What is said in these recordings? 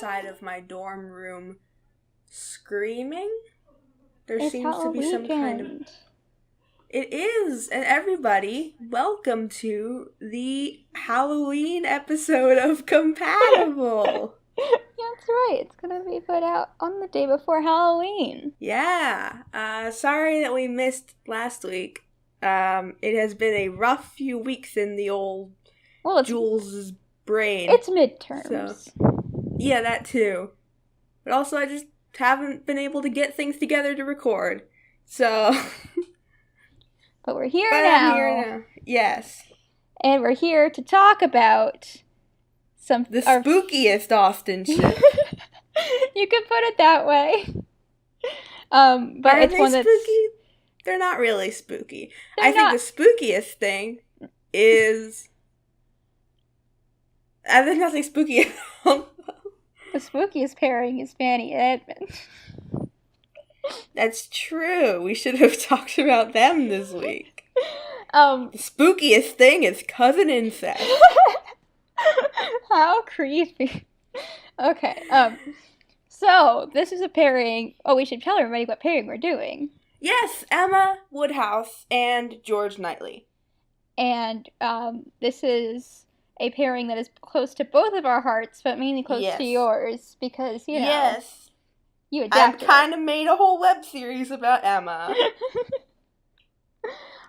outside of my dorm room screaming. There It's seems to be some kind of... It is! And everybody, welcome to the Halloween episode of Compatible! That's right. It's gonna be put out on the day before Halloween. Yeah. Sorry that we missed last week. It has been a rough few weeks in the old Jules' brain. It's midterms. So, yeah, that too. But also, I just haven't been able to get things together to record. So... But we're here now. I'm here now. Yes. And we're here to talk about the spookiest Austen ship. You could put it that way. But Are it's they one that's spooky? They're not really spooky. I think the spookiest thing is... there's nothing spooky at all. The spookiest pairing is Fanny and Edmund. That's true. We should have talked about them this week. The spookiest thing is cousin incest. How creepy. Okay. So this is a pairing. Oh, we should tell everybody what pairing we're doing. Yes, Emma Woodhouse and George Knightley. And this is a pairing that is close to both of our hearts, but mainly close to yours because you know. Yes. You adapted. I kind of made a whole web series about Emma.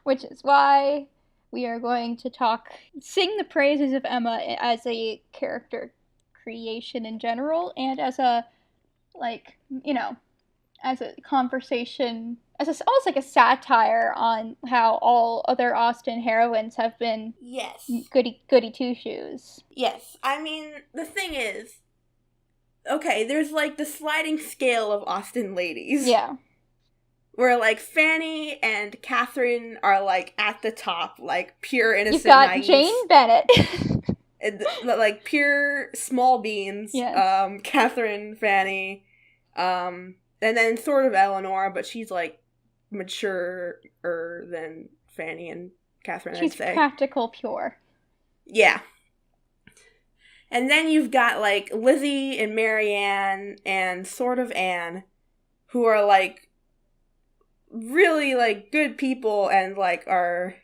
Which is why we are going to sing the praises of Emma as a character creation in general, and as a, as a conversation, almost like a satire on how all other Austen heroines have been goody two-shoes. Yes. I mean, the thing is, okay, there's, the sliding scale of Austen ladies. Yeah. Where, Fanny and Catherine are, at the top, pure innocent You've got naive. Jane Bennet. Pure small beans. Yes. Catherine, Fanny, and then sort of Eleanor, but she's, maturer than Fanny and Catherine, She's I'd say. Practical pure. Yeah. And then you've got, Lizzie and Marianne and sort of Anne, who are, really, good people and, are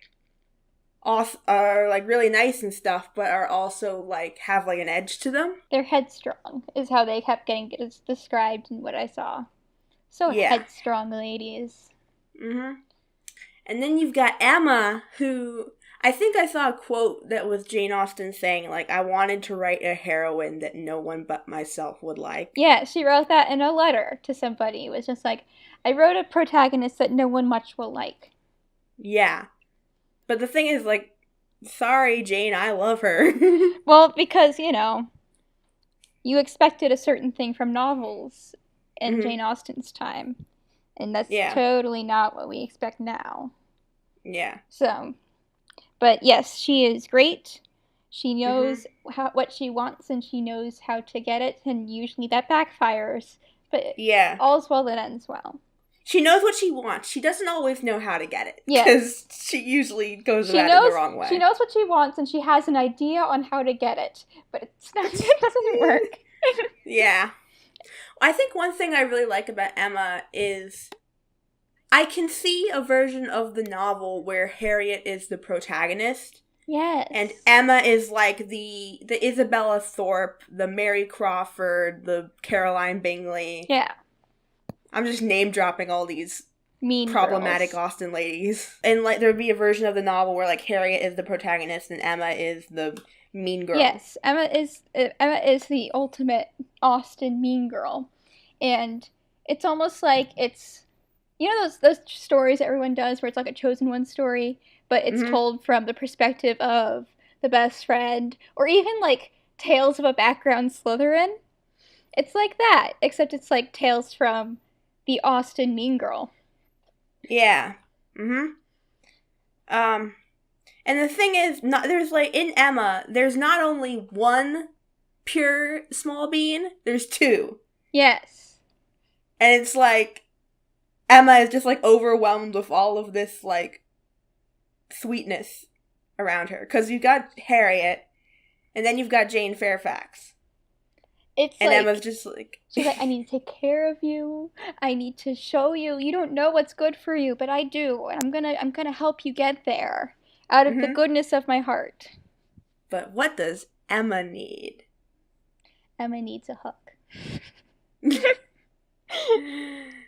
really nice and stuff, but are also, have, an edge to them. They're headstrong, is how they kept getting described in what I saw. So headstrong ladies. Mm-hmm. And then you've got Emma, who... I think I saw a quote that was Jane Austen saying, I wanted to write a heroine that no one but myself would like. Yeah, she wrote that in a letter to somebody. It was just I wrote a protagonist that no one much will like. Yeah. But the thing is, sorry, Jane, I love her. Well, because, you expected a certain thing from novels in Jane Austen's time. And that's totally not what we expect now. Yeah. So... But yes, she is great. She knows what she wants, and she knows how to get it, and usually that backfires. But all's well that ends well. She knows what she wants. She doesn't always know how to get it. Because she usually goes about it the wrong way. She knows what she wants, and she has an idea on how to get it. But it doesn't work. Yeah. I think one thing I really like about Emma is... I can see a version of the novel where Harriet is the protagonist. Yes. And Emma is the Isabella Thorpe, the Mary Crawford, the Caroline Bingley. Yeah. I'm just name dropping all these mean problematic girls. Austen ladies. And there'd be a version of the novel where Harriet is the protagonist and Emma is the mean girl. Yes, Emma is the ultimate Austen mean girl. And it's almost like it's... You know those stories everyone does where it's a chosen one story, but it's told from the perspective of the best friend, or even Tales of a Background Slytherin? It's like that, except it's Tales from the Austen mean girl. Yeah. And the thing is, there's in Emma, there's not only one pure small bean, there's two. Yes. And it's Emma is just, overwhelmed with all of this, sweetness around her. Because you've got Harriet, and then you've got Jane Fairfax. It's and like, Emma's just like... she's like, I need to take care of you. I need to show you. You don't know what's good for you, but I do. And I'm gonna help you get there. Out of the goodness of my heart. But what does Emma need? Emma needs a hug.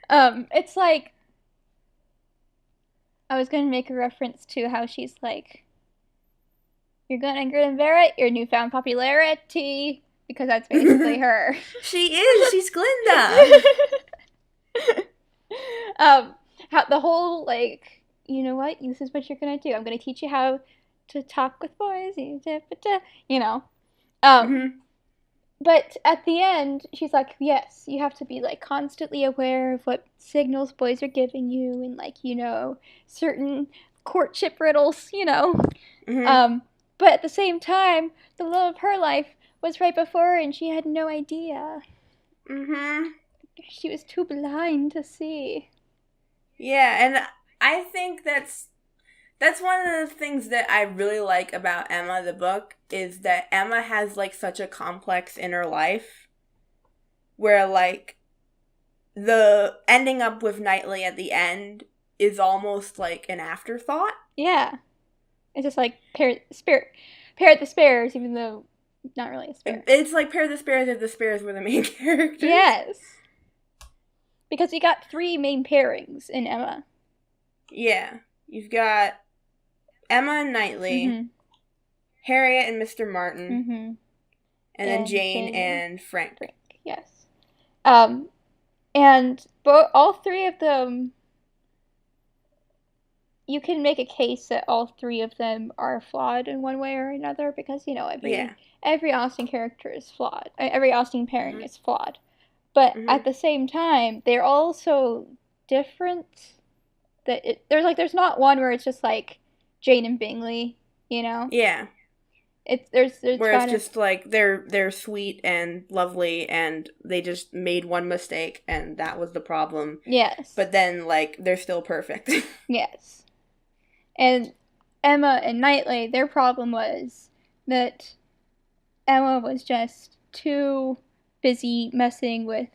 It's like, I was gonna make a reference to how she's like, you're gonna inherit your newfound popularity, because that's basically her. She is. She's Glinda. How the whole, like, you know what? This is what you're gonna do. I'm gonna teach you how to talk with boys. You know. But at the end, she's like, yes, you have to be, like, constantly aware of what signals boys are giving you, and, like, you know, certain courtship riddles, you know. But at the same time, the love of her life was right before her, and she had no idea. She was too blind to see. Yeah, and I think that's one of the things that I really like about Emma, the book, is that Emma has, like, such a complex inner life where, like, the ending up with Knightley at the end is almost like an afterthought. Yeah. It's just like pair the spares, even though not really a spare. It's like pair the spares if the spares were the main characters. Yes. Because you got 3 main pairings in Emma. Yeah. You've got Emma and Knightley, Harriet and Mr. Martin, and then Jane and Frank. Yes. And all 3 of them, you can make a case that all 3 of them are flawed in one way or another, because, you know, every Austen character is flawed. Every Austen pairing is flawed. But at the same time, they're all so different that there's not one where it's just like Jane and Bingley, you know? Yeah. There's where it's just like they're sweet and lovely, and they just made one mistake and that was the problem. Yes. But then, like, they're still perfect. Yes. And Emma and Knightley, their problem was that Emma was just too busy messing with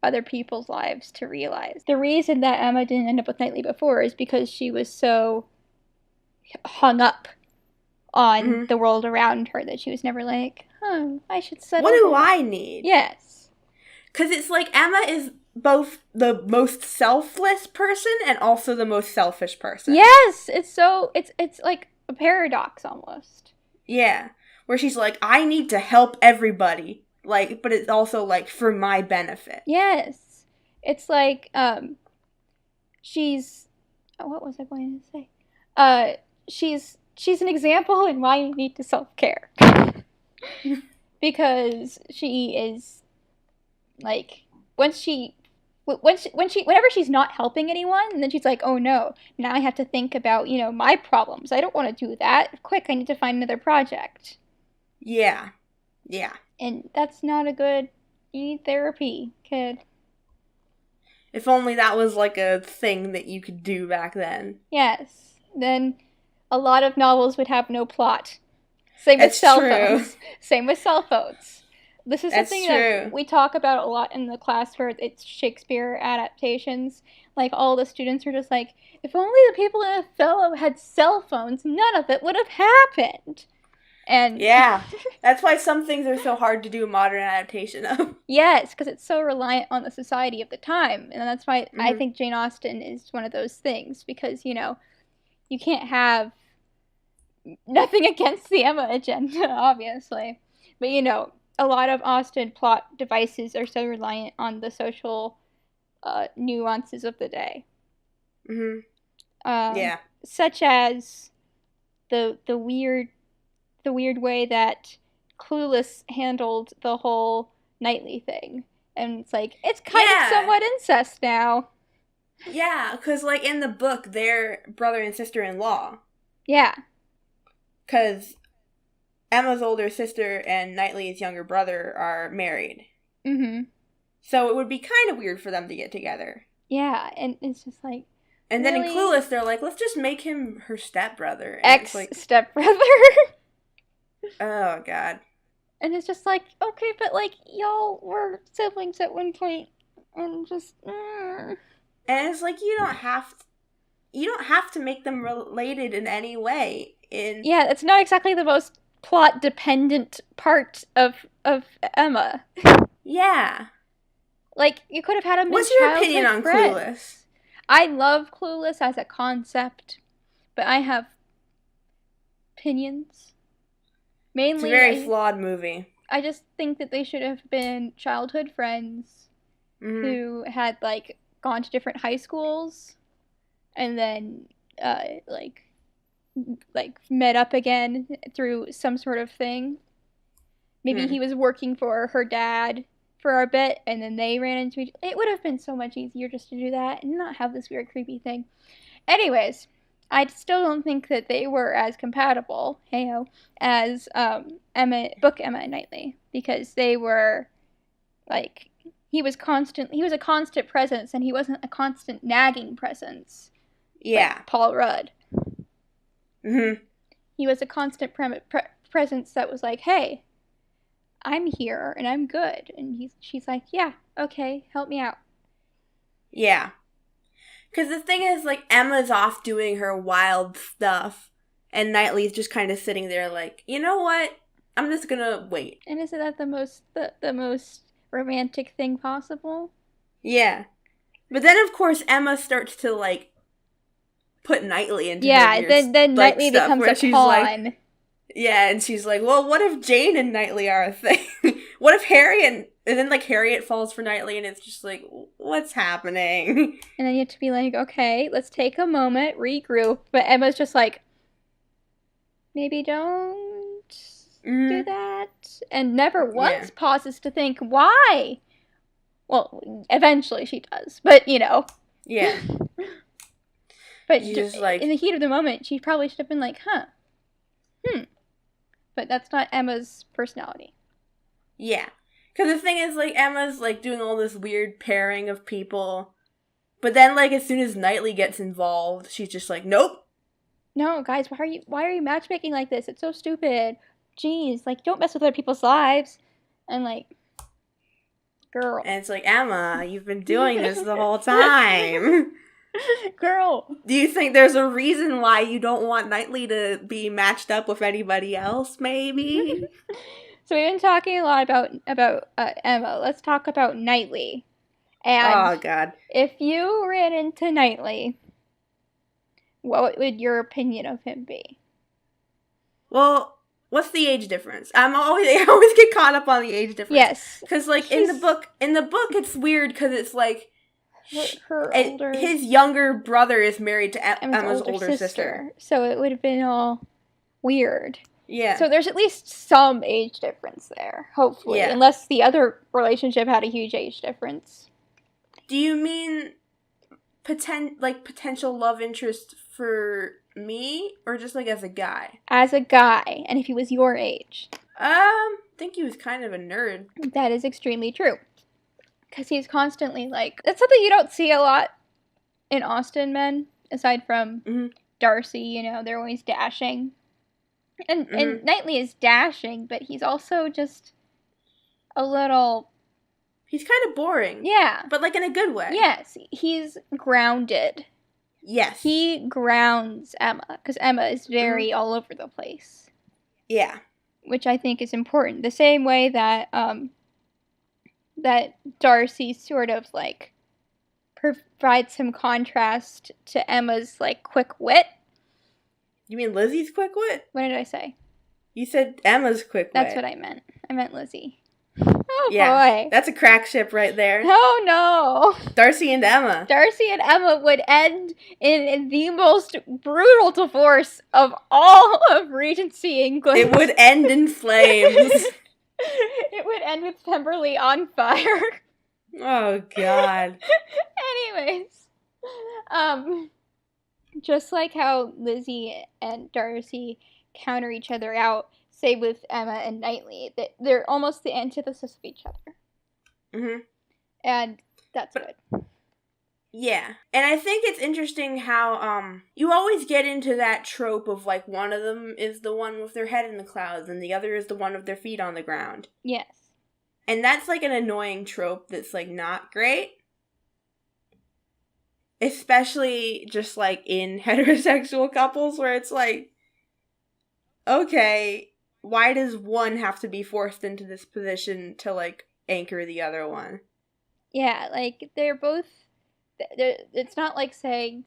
other people's lives to realize. The reason that Emma didn't end up with Knightley before is because she was so hung up on the world around her that she was never like, I should settle. What do I need? Yes. Because it's like Emma is both the most selfless person and also the most selfish person. Yes! It's like a paradox almost. Yeah. Where she's like, I need to help everybody. Like, but it's also, like, for my benefit. Yes. It's like, she's... what was I going to say? She's an example in why you need to self-care. Because she is, like, whenever she's not helping anyone, and then she's like, oh no, now I have to think about, you know, my problems. I don't want to do that. Quick, I need to find another project. Yeah. Yeah. And that's not a good... You need therapy, kid. If only that was, like, a thing that you could do back then. Yes. Then a lot of novels would have no plot. Same with cell phones. Same with cell phones. This is something that we talk about a lot in the class where it's Shakespeare adaptations. Like, all the students are just like, if only the people in Othello had cell phones, none of it would have happened. And yeah, that's why some things are so hard to do a modern adaptation of. Yes, because it's so reliant on the society of the time. And that's why I think Jane Austen is one of those things. Because, you know, you can't have... Nothing against the Emma agenda, obviously. But, you know, a lot of Austen plot devices are so reliant on the social nuances of the day. Yeah. Such as the weird way that Clueless handled the whole Knightley thing. And it's like, it's kind of somewhat incest now. Yeah, because, like, in the book, they're brother and sister-in-law. Yeah. Because Emma's older sister and Knightley's younger brother are married. So it would be kind of weird for them to get together. Yeah, and it's just like... And then in Clueless, they're like, let's just make him her stepbrother. Ex-stepbrother. Oh, God. And it's just like, okay, but like y'all were siblings at one point, and just. And it's like you don't have to make them related in any way. Yeah, it's not exactly the most plot dependent part of Emma. Yeah. Like, you could have had them What's as your opinion childhood on friends. Clueless? I love Clueless as a concept, but I have opinions. Mainly, it's a very flawed movie. I just think that they should have been childhood friends who had, like, gone to different high schools and then, like met up again through some sort of thing. Maybe he was working for her dad for a bit, and then they ran into each. It would have been so much easier just to do that and not have this weird, creepy thing. Anyways, I still don't think that they were as compatible, heyo, as Emma and Knightley, because they were like he was a constant presence, and he wasn't a constant nagging presence. Yeah, like Paul Rudd. Mm-hmm. He was a constant presence that was like, hey, I'm here and I'm good. And she's like, yeah, okay, help me out. Yeah. Because the thing is, like, Emma's off doing her wild stuff, and Knightley's just kind of sitting there like, you know what? I'm just gonna wait. And isn't that the most romantic thing possible? Yeah. But then, of course, Emma starts to, like, put Knightley into her weird, then like, Knightley stuff becomes where a she's pawn. Like, yeah, and she's like, well, what if Jane and Knightley are a thing? What if Harriet... And then, like, Harriet falls for Knightley, and it's just like, what's happening? And then you have to be like, okay, let's take a moment, regroup. But Emma's just like, maybe don't do that. And never once pauses to think, why? Well, eventually she does. But, you know. Yeah. But just, like, in the heat of the moment, she probably should have been like, But that's not Emma's personality. Yeah. Because the thing is, like, Emma's, like, doing all this weird pairing of people. But then, like, as soon as Knightley gets involved, she's just like, nope. No, guys, why are you matchmaking like this? It's so stupid. Jeez, like, don't mess with other people's lives. And, like, girl. And it's like, Emma, you've been doing this the whole time. Girl. Do you think there's a reason why you don't want Knightley to be matched up with anybody else, maybe? So we've been talking a lot about Emma. Let's talk about Knightley. And oh, God. If you ran into Knightley, what would your opinion of him be? Well, what's the age difference? I always get caught up on the age difference. Yes. Because, like, in the book, it's weird because it's like, his younger brother is married to Emma's older sister. So it would have been all weird. Yeah. So there's at least some age difference there, hopefully. Yeah. Unless the other relationship had a huge age difference. Do you mean potential love interest for me? Or just, like, as a guy? As a guy. And if he was your age. I think he was kind of a nerd. That is extremely true. Because he's constantly, like... It's something you don't see a lot in Austen men. Aside from Darcy, you know, they're always dashing. And Knightley is dashing, but he's also just a little... He's kind of boring. Yeah. But, like, in a good way. Yes. He's grounded. Yes. He grounds Emma, because Emma is very all over the place. Yeah. Which I think is important. The same way that, that Darcy sort of, like, provides some contrast to Emma's, like, quick wit. You mean Lizzie's quick wit? What did I say? You said Emma's quick wit. That's what I meant. I meant Lizzie. Oh, boy. That's a crack ship right there. Oh, no. Darcy and Emma. Darcy and Emma would end in the most brutal divorce of all of Regency England. It would end in flames. It would end with Pemberley on fire. Oh, God. Anyways. Just like how Lizzie and Darcy counter each other out, say with Emma and Knightley, they're almost the antithesis of each other. Mm-hmm. And that's good. Yeah. And I think it's interesting how, you always get into that trope of, like, one of them is the one with their head in the clouds and the other is the one with their feet on the ground. Yes. And that's, like, an annoying trope that's, like, not great. Especially just, like, in heterosexual couples where it's like, okay, why does one have to be forced into this position to, like, anchor the other one? Yeah, like, they're both... it's not like saying...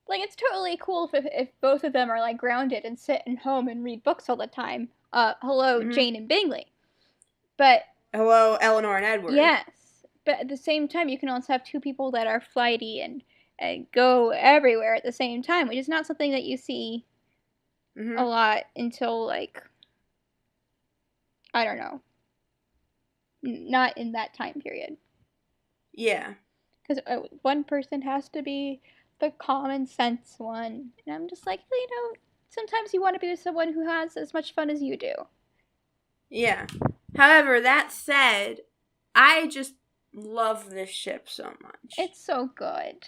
Like, it's totally cool if both of them are, like, grounded and sit at home and read books all the time. Hello, Mm-hmm. Jane and Bingley. But... Hello, Eleanor and Edward. Yes. But at the same time, you can also have two people that are flighty and go everywhere at the same time, which is not something that you see a lot until, like... I don't know. Not in that time period. Yeah. Because one person has to be the common sense one. And I'm just like, sometimes you want to be with someone who has as much fun as you do. Yeah. However, that said, I just love this ship so much. It's so good.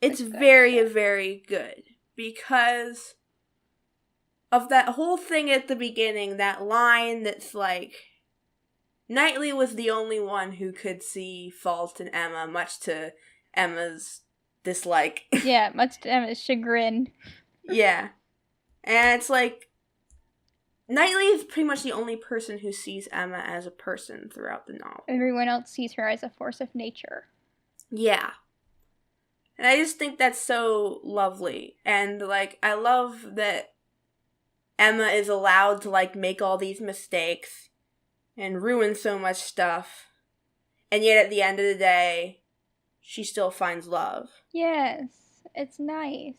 It's very, very good. Because of that whole thing at the beginning, that line that's like, Knightley was the only one who could see fault in Emma, much to Emma's dislike. Yeah, much to Emma's chagrin. Yeah. And it's like, Knightley is pretty much the only person who sees Emma as a person throughout the novel. Everyone else sees her as a force of nature. Yeah. And I just think that's so lovely. And, like, I love that Emma is allowed to, like, make all these mistakes and ruin so much stuff. And yet at the end of the day, she still finds love. Yes, it's nice.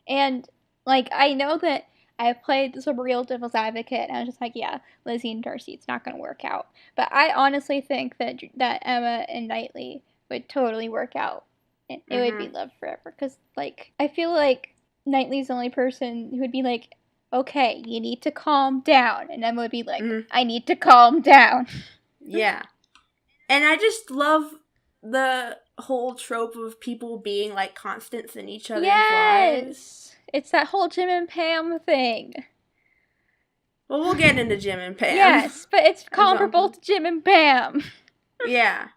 And, like, I know that I played some real devil's advocate, and I was just like, yeah, Lizzie and Darcy, it's not going to work out. But I honestly think that Emma and Knightley would totally work out. It would be love forever. Because, like, I feel like Knightley's the only person who would be like, okay, you need to calm down. And Emma would be like, I need to calm down. Yeah. And I just love the whole trope of people being, like, constants in each other's lives. It's that whole Jim and Pam thing. Well, we'll get into Jim and Pam. Yes, but it's comparable to Jim and Pam. Yeah.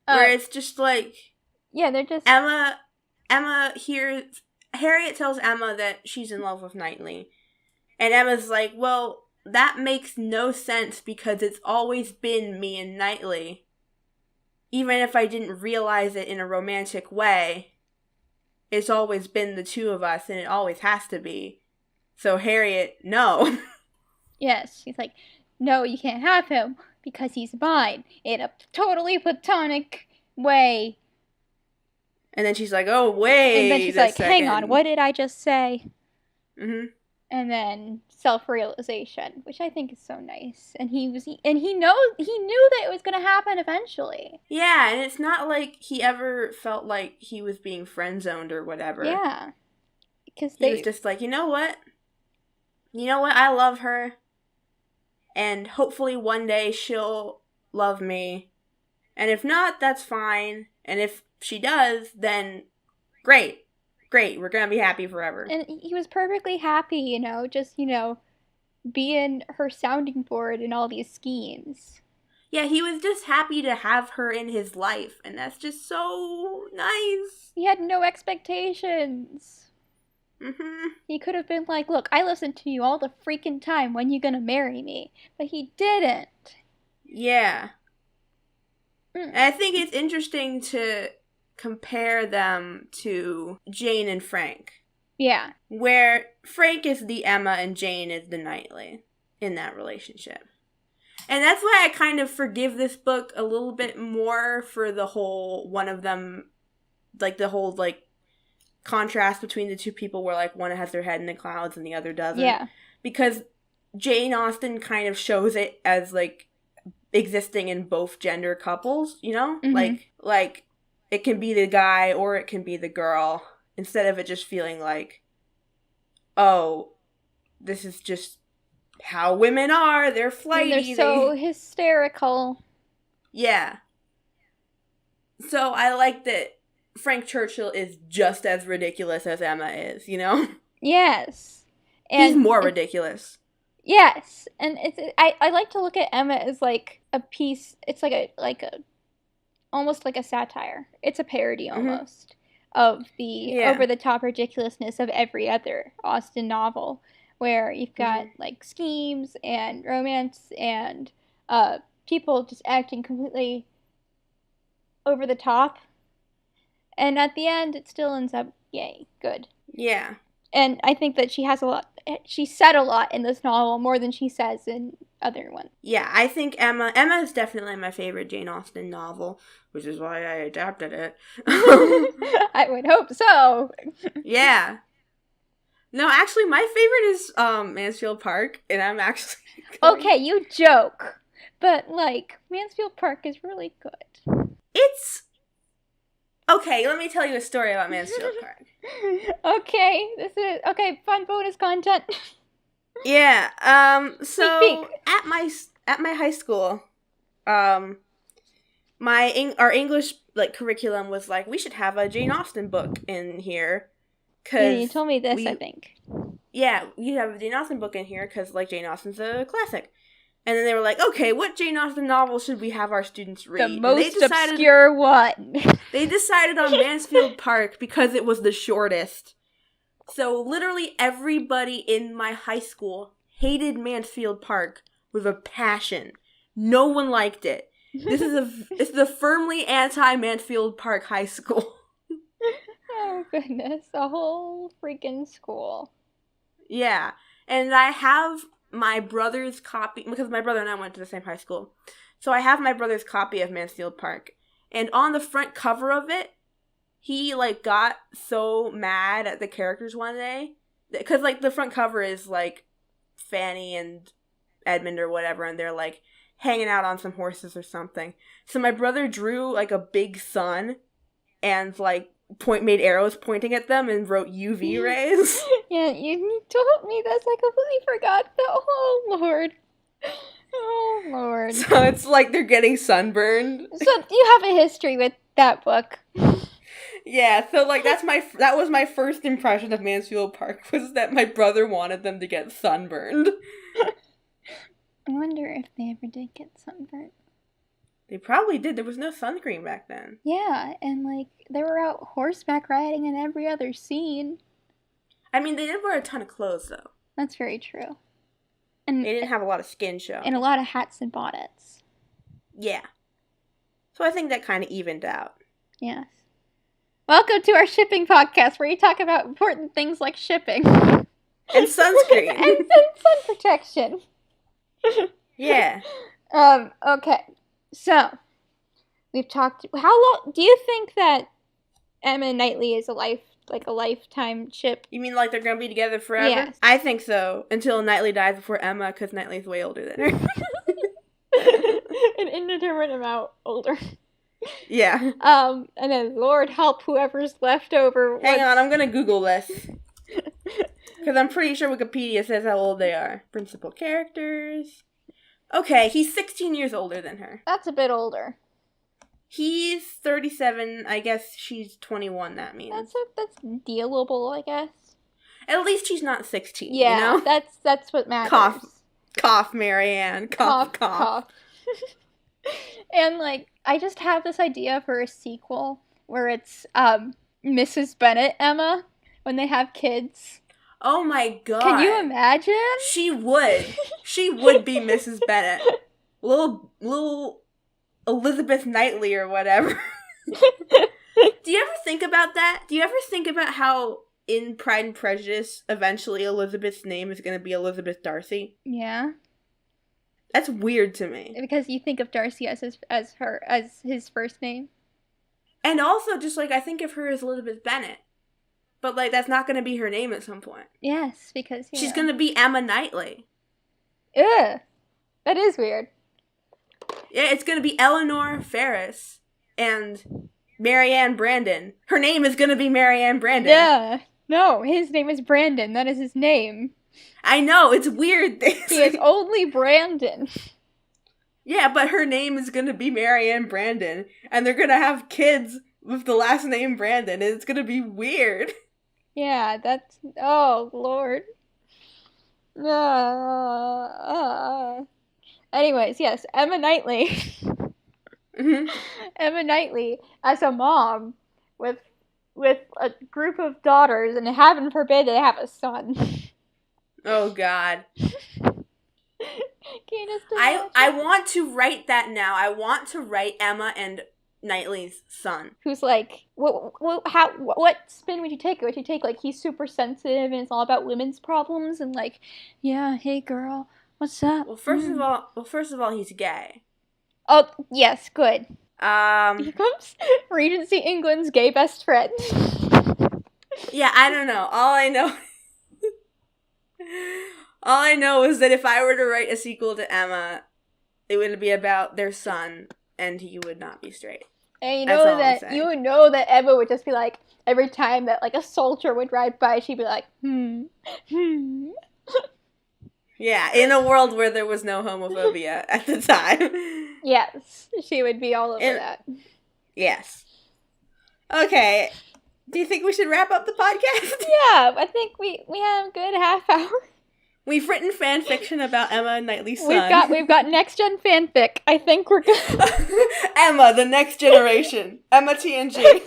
Where it's just like... Yeah, they're just... Emma hears... Harriet tells Emma that she's in love with Knightley. And Emma's like, well, that makes no sense because it's always been me and Knightley. Even if I didn't realize it in a romantic way, it's always been the two of us and it always has to be. So Harriet, no. Yes, she's like, no, you can't have him because he's mine in a totally platonic way. And then she's like, oh, wait. And then she's like, hang on, what did I just say? Mm-hmm. And then self-realization, which I think is so nice. And he knew that it was going to happen eventually. Yeah, and it's not like he ever felt like he was being friend-zoned or whatever. Yeah. Because he was just like, you know what? I love her. And hopefully one day she'll love me. And if not, that's fine. And if she does, then great. We're going to be happy forever. And he was perfectly happy, just, being her sounding board in all these schemes. Yeah, he was just happy to have her in his life. And that's just so nice. He had no expectations. Mm-hmm. He could have been like, look, I listened to you all the freaking time. When you gonna marry me? But he didn't. Yeah. And I think it's interesting to compare them to Jane and Frank. Yeah. Where Frank is the Emma and Jane is the Knightley in that relationship. And that's why I kind of forgive this book a little bit more for the whole one of them, like the whole like contrast between the two people where like one has their head in the clouds and the other doesn't. Yeah. Because Jane Austen kind of shows it as like existing in both gender couples, Mm-hmm. Like it can be the guy or it can be the girl, instead of it just feeling like, oh, this is just how women are, they're flighty. And they're so hysterical. Yeah. So I like that Frank Churchill is just as ridiculous as Emma is, you know? Yes. He's more ridiculous. Yes. And I like to look at Emma as like a piece, it's like a almost like a satire. It's a parody almost of the over-the-top ridiculousness of every other Austen novel, where you've got like schemes and romance and people just acting completely over the top. And at the end, it still ends up, yay, good. Yeah. And I think that she said a lot in this novel, more than she says in other ones. Yeah, I think Emma is definitely my favorite Jane Austen novel, which is why I adapted it. I would hope so. Yeah. No, actually, my favorite is Mansfield Park, and I'm actually... Okay, you joke. But, like, Mansfield Park is really good. It's... Okay, let me tell you a story about Mansfield Park. Okay, fun bonus content. Yeah, so at my high school, our English curriculum was like, we should have a Jane Austen book in here. Yeah, you told me this, I think. Yeah, you have a Jane Austen book in here because Jane Austen's a classic. And then they were like, okay, what Jane Austen novel should we have our students read? The most obscure one. They decided on Mansfield Park because it was the shortest. So literally everybody in my high school hated Mansfield Park with a passion. No one liked it. This is a firmly anti-Mansfield Park high school. Oh goodness, a whole freaking school. Yeah, and I have my brother's copy, because my brother and I went to the same high school. So I have my brother's copy of Mansfield Park. And on the front cover of it, he, got so mad at the characters one day. Because, the front cover is, Fanny and Edmund or whatever, and they're, hanging out on some horses or something. So my brother drew, a big sun and, made arrows pointing at them and wrote UV rays. Yeah, you told me this. I completely forgot. Oh, Lord. Oh, Lord. So it's they're getting sunburned. So you have a history with that book. Yeah, so that was my first impression of Mansfield Park, was that my brother wanted them to get sunburned. I wonder if they ever did get sunburned. They probably did. There was no sunscreen back then. Yeah, and they were out horseback riding in every other scene. I mean, they did wear a ton of clothes, though. That's very true. And they didn't have a lot of skin show. And a lot of hats and bonnets. Yeah. So I think that kind of evened out. Yes. Welcome to our shipping podcast, where you talk about important things like shipping. And sunscreen. and sun protection. Yeah. Okay. So, we've talked... How long... Do you think that Emma and Knightley is a lifetime ship? You mean they're gonna be together forever? Yes. I think so. Until Knightley dies before Emma, because Knightley's way older than her. An indeterminate amount older. Yeah. And then Lord help whoever's left over. Hang on, I'm gonna Google this. Because I'm pretty sure Wikipedia says how old they are. Principal characters. Okay, he's 16 years older than her. That's a bit older. He's 37. I guess she's 21, that means. That's dealable, I guess. At least she's not 16, yeah, you know? That's what matters. Cough, Marianne. Cough. And, I just have this idea for a sequel where it's, Mrs. Bennet Emma, when they have kids. Oh my god. Can you imagine? She would. She would be Mrs. Bennet. Little Elizabeth Knightley or whatever. Do you ever think about that? Do you ever think about how in Pride and Prejudice, eventually Elizabeth's name is going to be Elizabeth Darcy? Yeah. That's weird to me. Because you think of Darcy as his first name. And also, just I think of her as Elizabeth Bennet. But that's not going to be her name at some point. Yes, because she's going to be Emma Knightley. Ugh. That is weird. Yeah, it's going to be Eleanor Ferris and Marianne Brandon. Her name is going to be Marianne Brandon. Yeah. No, his name is Brandon. That is his name. I know, it's weird. He is only Brandon. Yeah, but her name is gonna be Marianne Brandon, and they're gonna have kids with the last name Brandon, and it's gonna be weird. Yeah, that's... Oh, Lord. Anyways, yes, Emma Knightley. Mm-hmm. Emma Knightley as a mom with a group of daughters, and heaven forbid they have a son. Oh, God. Can you just imagine? I want to write that now. I want to write Emma and Knightley's son. Who's like, what spin would you take? Would you take, like, he's super sensitive and it's all about women's problems and, like, yeah, hey girl, what's up? Well, first of all, he's gay. Oh, yes, good. Here comes Regency England's gay best friend. Yeah, I don't know. All I know is that if I were to write a sequel to Emma, it would be about their son, and he would not be straight. And you know that Emma would just be like, every time that, like, a soldier would ride by, she'd be like, Yeah, in a world where there was no homophobia at the time. Yes, she would be all over that. Yes. Okay. Do you think we should wrap up the podcast? Yeah, I think we have a good half hour. We've written fan fiction about Emma and Knightley's son. We've got next gen fanfic. I think we're good. Emma, the next generation. Emma TNG.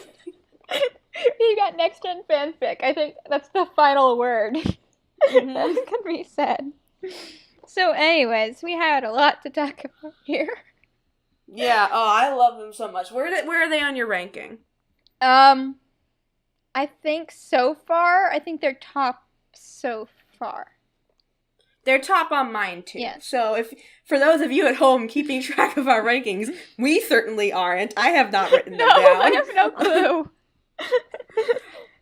We've got next gen fanfic. I think that's the final word. Mm-hmm. That can be said. So, anyways, we had a lot to talk about here. Yeah. Oh, I love them so much. Where are they on your ranking? I think so far. I think they're top so far. They're top on mine, too. Yes. So, if for those of you at home keeping track of our rankings, we certainly aren't. I have not written them down. No, I have no clue.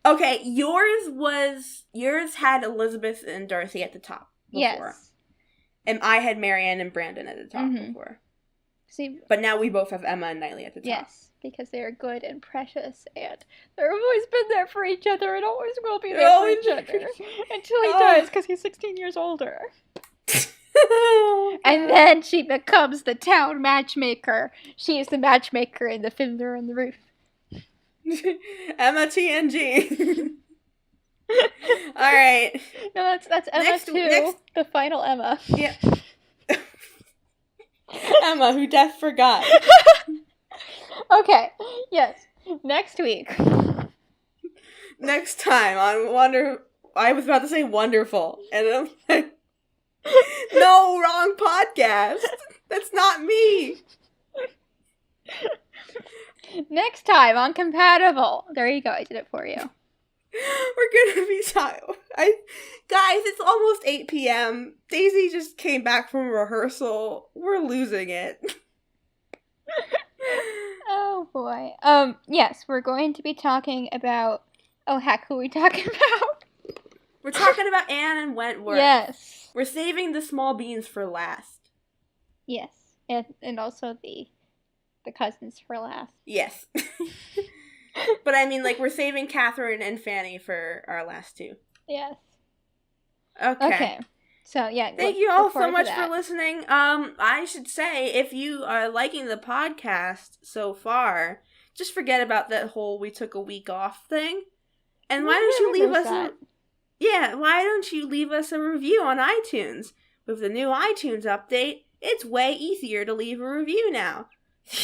Okay, yours had Elizabeth and Dorothy at the top before. Yes. And I had Marianne and Brandon at the top before. See, but now we both have Emma and Knightley at the top. Yes, because they're good and precious, and they've always been there for each other and always will be there for each other. Until he dies, because he's 16 years older. And then she becomes the town matchmaker. She is the matchmaker in the Fiddler on the Roof. Emma TNG. All right. No, that's Emma too. The final Emma. Yeah. Emma, who death forgot. Okay. Yes. Next week. Next time on I was about to say Wonderful, and I'm like, no, wrong podcast. That's not me. Next time on Compatible. There you go. I did it for you. We're gonna be talking. Guys, it's almost 8 p.m. Daisy just came back from rehearsal. We're losing it. Oh boy. Yes, we're going to be talking about. Oh heck, who are we talking about? We're talking about Anne and Wentworth. Yes. We're saving the small beans for last. Yes, and also the cousins for last. Yes. But I mean, like, we're saving Catherine and Fanny for our last two. Yes. Okay. So, yeah. Thank you all so much for listening. I should say, if you are liking the podcast so far, just forget about that whole we took a week off thing. And why don't you leave us why don't you leave us a review on iTunes? With the new iTunes update, it's way easier to leave a review now.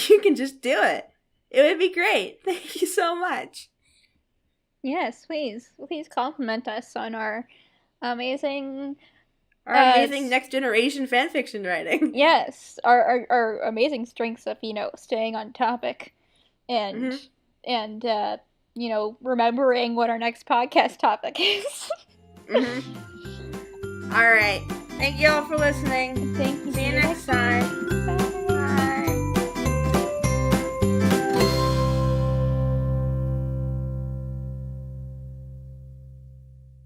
You can just do it. It would be great. Thank you so much. Yes, please compliment us on our amazing next generation fanfiction writing. Yes, our amazing strengths of, staying on topic and remembering what our next podcast topic is. All right. Thank you all for listening. Thank you. See you next time.